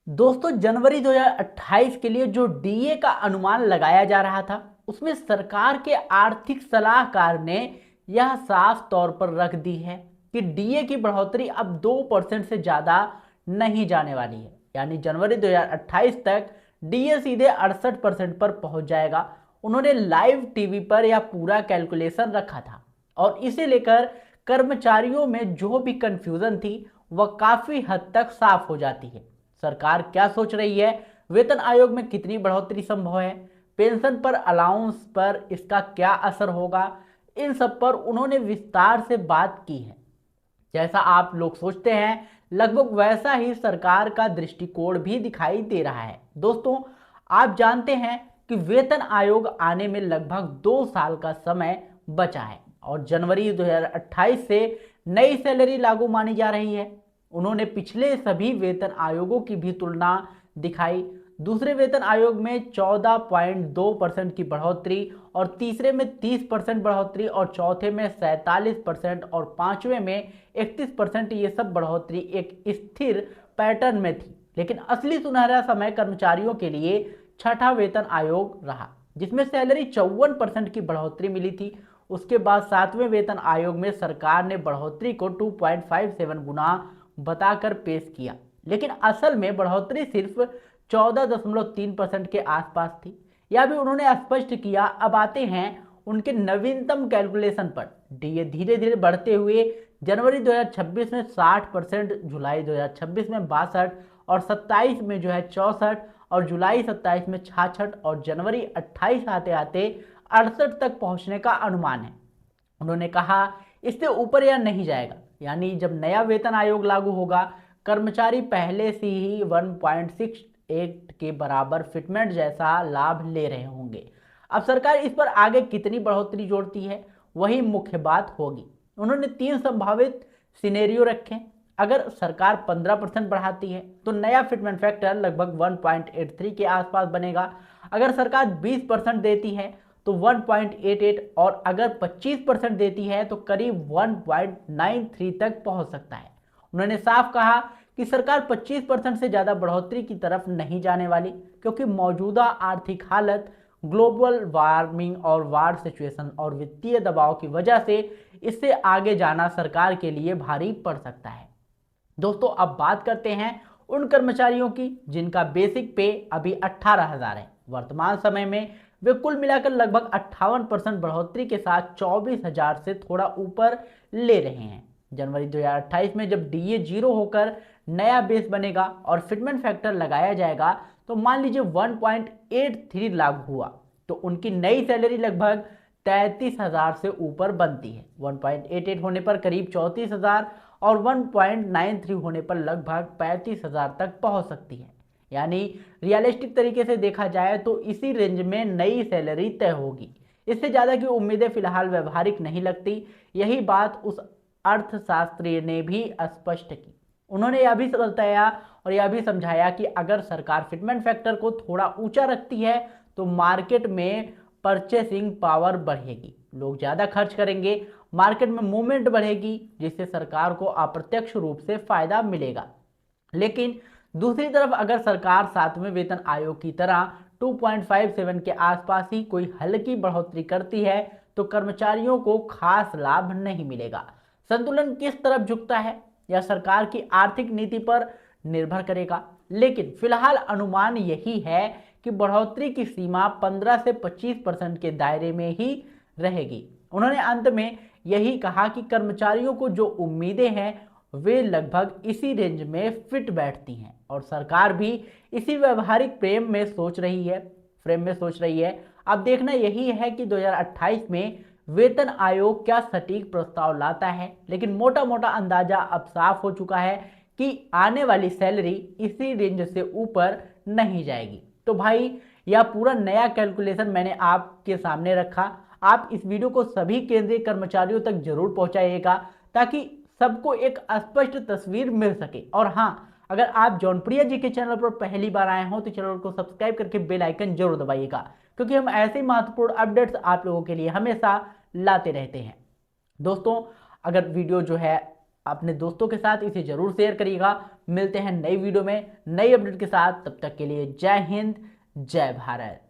दोस्तों, जनवरी 2028 के लिए जो डीए का अनुमान लगाया जा रहा था, उसमें सरकार के आर्थिक सलाहकार ने यह साफ तौर पर रख दी है कि डीए की बढ़ोतरी अब 2% से ज्यादा नहीं जाने वाली है। यानी जनवरी 2028 तक डीए सीधे 68% पर पहुंच जाएगा। उन्होंने लाइव टीवी पर यह पूरा कैलकुलेशन रखा था और इसे लेकर कर्मचारियों में जो भी कंफ्यूजन थी वह काफी हद तक साफ हो जाती है। सरकार क्या सोच रही है, वेतन आयोग में कितनी बढ़ोतरी संभव है, पेंशन पर, अलाउंस पर इसका क्या असर होगा, इन सब पर उन्होंने विस्तार से बात की है। जैसा आप लोग सोचते हैं, लगभग वैसा ही सरकार का दृष्टिकोण भी दिखाई दे रहा है। दोस्तों, आप जानते हैं कि वेतन आयोग आने में लगभग 2 साल का समय बचा है और जनवरी 2028 से नई सैलरी लागू मानी जा रही है। उन्होंने पिछले सभी वेतन आयोगों की भी तुलना दिखाई। दूसरे वेतन आयोग में 14.2% की बढ़ोतरी और तीसरे में 30% बढ़ोतरी और चौथे में 47% और पांचवें में 31%। ये सब बढ़ोतरी एक स्थिर पैटर्न में थी। लेकिन असली सुनहरा समय कर्मचारियों के लिए छठा वेतन आयोग रहा, जिसमें सैलरी 54% की बढ़ोतरी मिली थी। उसके बाद सातवें वेतन आयोग में सरकार ने बढ़ोतरी को 2.57 गुना बताकर पेश किया, लेकिन असल में बढ़ोतरी सिर्फ 14.3% के आसपास थी। यह भी उन्होंने स्पष्ट किया। अब आते हैं उनके नवीनतम कैलकुलेशन पर। डीए धीरे धीरे बढ़ते हुए जनवरी 2026 में 60%, जुलाई 2026 में 62 और 27 में 64 और जुलाई 27 में 66 और जनवरी 28 आते आते 68 तक पहुंचने का अनुमान है। उन्होंने कहा इससे ऊपर यह नहीं जाएगा। यानी जब नया वेतन आयोग लागू होगा, कर्मचारी पहले से ही 1.68 के बराबर फिटमेंट जैसा लाभ ले रहे होंगे। अब सरकार इस पर आगे कितनी बढ़ोतरी जोड़ती है, वही मुख्य बात होगी। उन्होंने 3 संभावित सिनेरियो रखे। अगर सरकार 15% बढ़ाती है तो नया फिटमेंट फैक्टर लगभग 1.83 के आसपास बनेगा। अगर सरकार 20% देती है तो 1.88 और अगर 25% देती है तो करीब 1.93 तक पहुंच सकता है। उन्होंने साफ कहा कि सरकार 25% से ज्यादा बढ़ोतरी की तरफ नहीं जाने वाली, क्योंकि मौजूदा आर्थिक हालत, ग्लोबल वार्मिंग और वार सिचुएशन और वित्तीय दबाव की वजह से इससे आगे जाना सरकार के लिए भारी पड़ सकता है। दोस्तों, अब बात करते हैं उन कर्मचारियों की जिनका बेसिक पे अभी 18,000 है। वर्तमान समय में वे कुल मिलाकर लगभग 58% बढ़ोतरी के साथ 24,000 से थोड़ा ऊपर ले रहे हैं। जनवरी 2028 में जब डीए जीरो होकर नया बेस बनेगा और फिटमेंट फैक्टर लगाया जाएगा तो मान लीजिए 1.83 लागू हुआ तो उनकी नई सैलरी लगभग 33,000 से ऊपर बनती है। 1.88 होने पर करीब 34,000 और 1.93 होने पर लगभग 35,000 तक पहुंच सकती है। यानी रियलिस्टिक तरीके से देखा जाए तो इसी रेंज में नई सैलरी तय होगी। इससे ज्यादा की उम्मीदें फिलहाल व्यवहारिक नहीं लगती। यही बात उस अर्थशास्त्री ने भी स्पष्ट की। उन्होंने यह भी बताया और यह भी समझाया कि अगर सरकार फिटमेंट फैक्टर को थोड़ा ऊंचा रखती है तो मार्केट में परचेसिंग पावर बढ़ेगी, लोग ज्यादा खर्च करेंगे, मार्केट में मूवमेंट बढ़ेगी, जिससे सरकार को अप्रत्यक्ष रूप से फायदा मिलेगा। लेकिन दूसरी तरफ अगर सरकार सातवें वेतन आयोग की तरह 2.57 के आसपास ही कोई हल्की बढ़ोतरी करती है तो कर्मचारियों को खास लाभ नहीं मिलेगा। संतुलन किस तरफ झुकता है यह सरकार की आर्थिक नीति पर निर्भर करेगा, लेकिन फिलहाल अनुमान यही है कि बढ़ोतरी की सीमा 15 से 25% के दायरे में ही रहेगी। उन्होंने अंत में यही कहा कि कर्मचारियों को जो उम्मीदें हैं वे लगभग इसी रेंज में फिट बैठती हैं और सरकार भी इसी व्यवहारिक फ्रेम में सोच रही है। अब देखना यही है कि 2028 में वेतन आयोग क्या सटीक प्रस्ताव लाता है, लेकिन मोटा मोटा अंदाजा अब साफ हो चुका है कि आने वाली सैलरी इसी रेंज से ऊपर नहीं जाएगी। तो भाई, यह पूरा नया कैलकुलेशन मैंने आपके सामने रखा। आप इस वीडियो को सभी केंद्रीय कर्मचारियों तक जरूर पहुंचाइएगा ताकि सबको एक स्पष्ट तस्वीर मिल सके। और हाँ, अगर आप जौनप्रिया जी के चैनल पर पहली बार आए हो तो चैनल को सब्सक्राइब करके बेल आइकन जरूर दबाइएगा, क्योंकि हम ऐसे महत्वपूर्ण अपडेट्स आप लोगों के लिए हमेशा लाते रहते हैं। दोस्तों, अगर वीडियो जो है अपने दोस्तों के साथ इसे जरूर शेयर करिएगा। मिलते हैं नई वीडियो में नई अपडेट के साथ, तब तक के लिए जय हिंद, जय भारत।